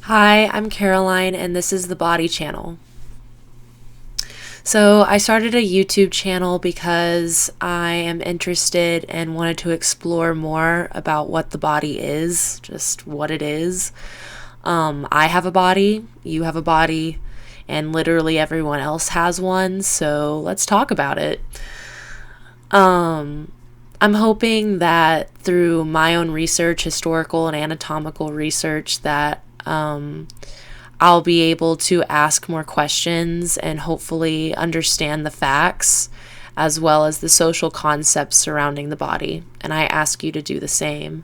Hi, I'm Caroline, and this is the Body Channel. So, I started a YouTube channel because I am interested and wanted to explore more about what the body is, just what it is. I have a body, you have a body, and literally everyone else has one, so let's talk about it. I'm hoping that through my own research, historical and anatomical research, that I'll be able to ask more questions and hopefully understand the facts as well as the social concepts surrounding the body. And I ask you to do the same.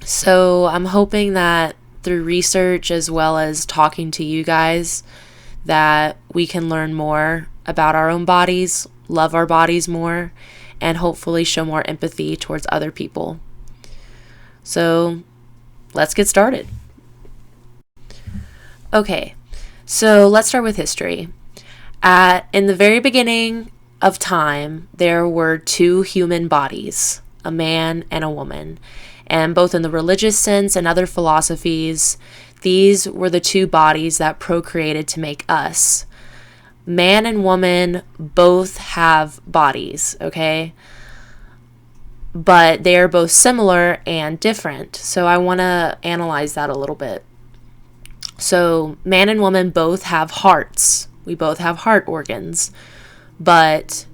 So I'm hoping that through research as well as talking to you guys, that we can learn more about our own bodies, love our bodies more, and hopefully show more empathy towards other people. So let's get started. Okay, so let's start with history. In the very beginning of time, there were two human bodies, a man and a woman. And both in the religious sense and other philosophies, these were the two bodies that procreated to make us. Man and woman both have bodies, okay? But they are both similar and different. So I want to analyze that a little bit. So, man and woman both have hearts. We both have heart organs, but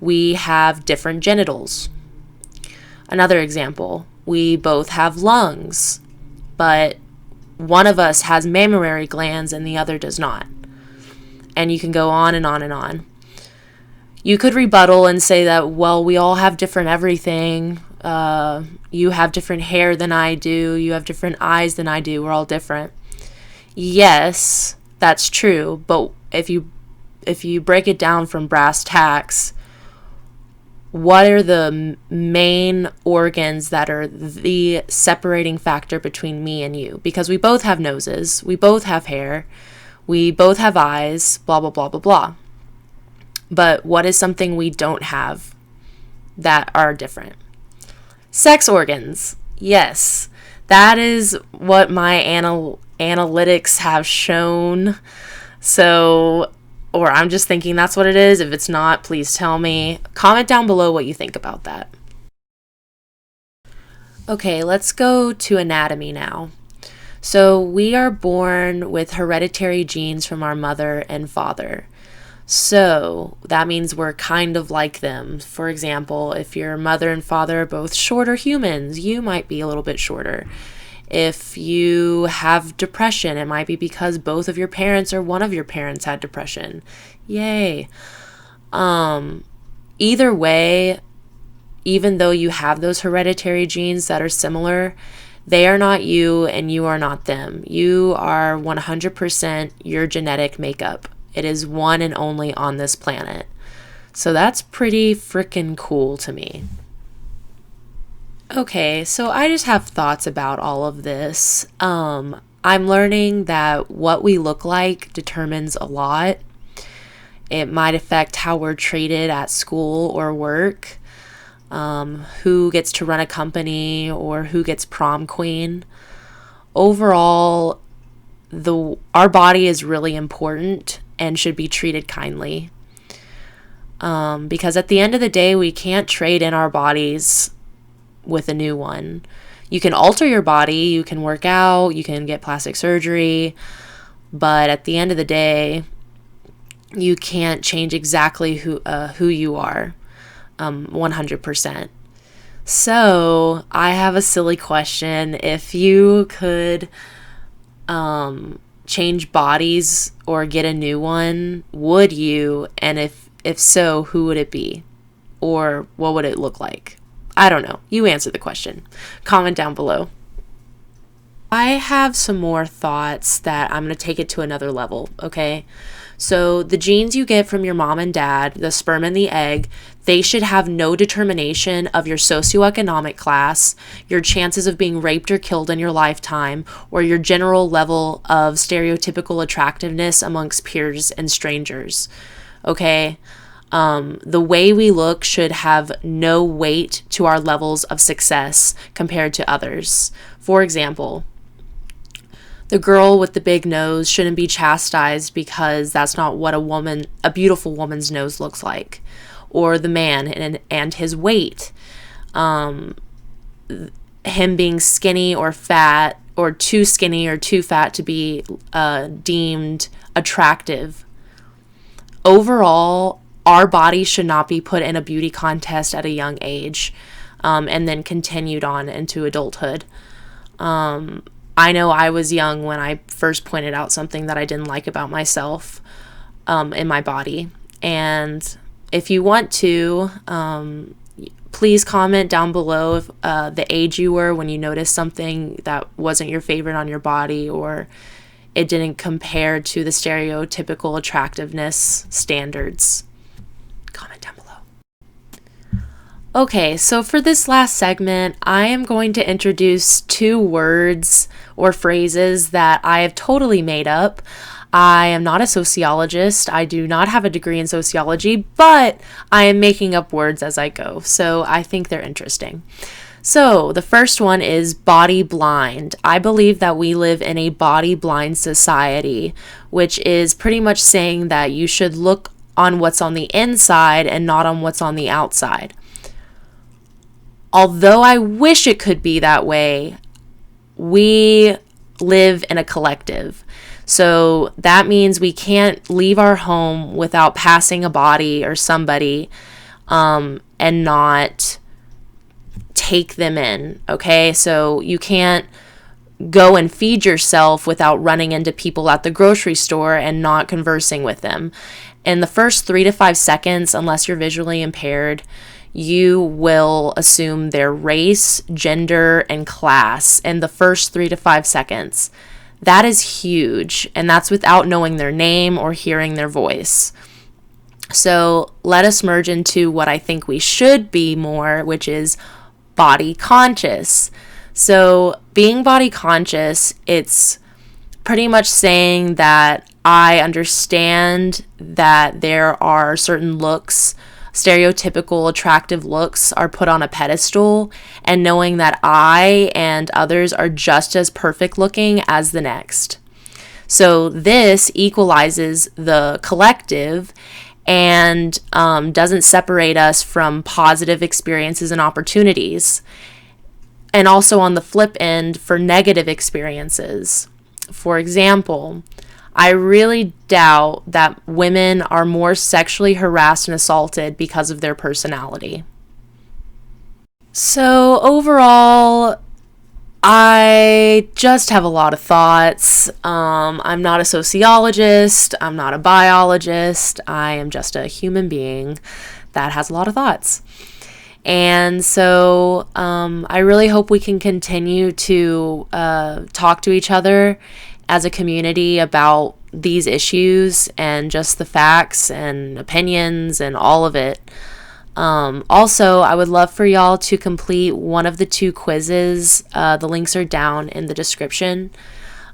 we have different genitals. Another example, we both have lungs, but one of us has mammary glands and the other does not. And you can go on and on and on. You could rebuttal and say that, well, we all have different everything. You have different hair than I do. You have different eyes than I do. We're all different. Yes, that's true, but if you break it down from brass tacks, what are the main organs that are the separating factor between me and you? Because we both have noses, we both have hair, we both have eyes, blah, blah, blah, blah, blah. But what is something we don't have that are different? Sex organs. Yes, that is what my analytics have shown. So, or I'm just thinking that's what it is. If it's not, please tell me. Comment down below what you think about that. Okay, let's go to anatomy now. So, we are born with hereditary genes from our mother and father. So, that means we're kind of like them. For example, if your mother and father are both shorter humans, you might be a little bit shorter. If you have depression, it might be because both of your parents or one of your parents had depression. Yay. Either way, even though you have those hereditary genes that are similar, they are not you and you are not them. You are 100% your genetic makeup. It is one and only on this planet. So that's pretty freaking cool to me. Okay, so I just have thoughts about all of this. I'm learning that what we look like determines a lot. It might affect how we're treated at school or work, who gets to run a company, or who gets prom queen. Overall, our body is really important and should be treated kindly. Because at the end of the day, we can't trade in our bodies with a new one. You can alter your body, you can work out, you can get plastic surgery, but at the end of the day, you can't change exactly who you are 100%. So I have a silly question. If you could change bodies or get a new one, would you? And if so, who would it be? Or what would it look like? I don't know. You answer the question. Comment down below. I have some more thoughts that I'm going to take it to another level, okay? So the genes you get from your mom and dad, the sperm and the egg, they should have no determination of your socioeconomic class, your chances of being raped or killed in your lifetime, or your general level of stereotypical attractiveness amongst peers and strangers, okay? The way we look should have no weight to our levels of success compared to others. For example, the girl with the big nose shouldn't be chastised because that's not what a beautiful woman's nose looks like. Or the man and his weight. Him being skinny or fat, or too skinny or too fat to be deemed attractive. Overall, our bodies should not be put in a beauty contest at a young age, and then continued on into adulthood. I know I was young when I first pointed out something that I didn't like about myself in my body. And if you want to, please comment down below if the age you were when you noticed something that wasn't your favorite on your body, or it didn't compare to the stereotypical attractiveness standards. Comment down below. Okay, so for this last segment, I am going to introduce 2 words or phrases that I have totally made up. I am not a sociologist. I do not have a degree in sociology, but I am making up words as I go, so I think they're interesting. So the first one is body blind. I believe that we live in a body blind society, which is pretty much saying that you should look on what's on the inside and not on what's on the outside. Although I wish it could be that way, we live in a collective. So that means we can't leave our home without passing a body or somebody and not take them in, okay? So you can't go and feed yourself without running into people at the grocery store and not conversing with them. In the first 3 to 5 seconds, unless you're visually impaired, you will assume their race, gender, and class in the first 3 to 5 seconds. That is huge, and that's without knowing their name or hearing their voice. So let us merge into what I think we should be more, which is body conscious. So being body conscious, it's pretty much saying that I understand that there are certain looks, stereotypical attractive looks are put on a pedestal, and knowing that I and others are just as perfect looking as the next. So this equalizes the collective and doesn't separate us from positive experiences and opportunities. And also on the flip end for negative experiences. For example, I really doubt that women are more sexually harassed and assaulted because of their personality. So overall, I just have a lot of thoughts. I'm not a sociologist. I'm not a biologist. I am just a human being that has a lot of thoughts. And so I really hope we can continue to talk to each other as a community about these issues and just the facts and opinions and all of it. Also, I would love for y'all to complete one of the 2 quizzes. The links are down in the description,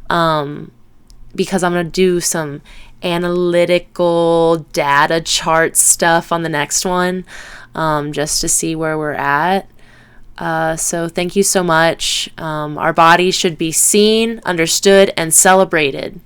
because I'm going to do some analytical data chart stuff on the next one, just to see where we're at. So thank you so much. Our bodies should be seen, understood, and celebrated.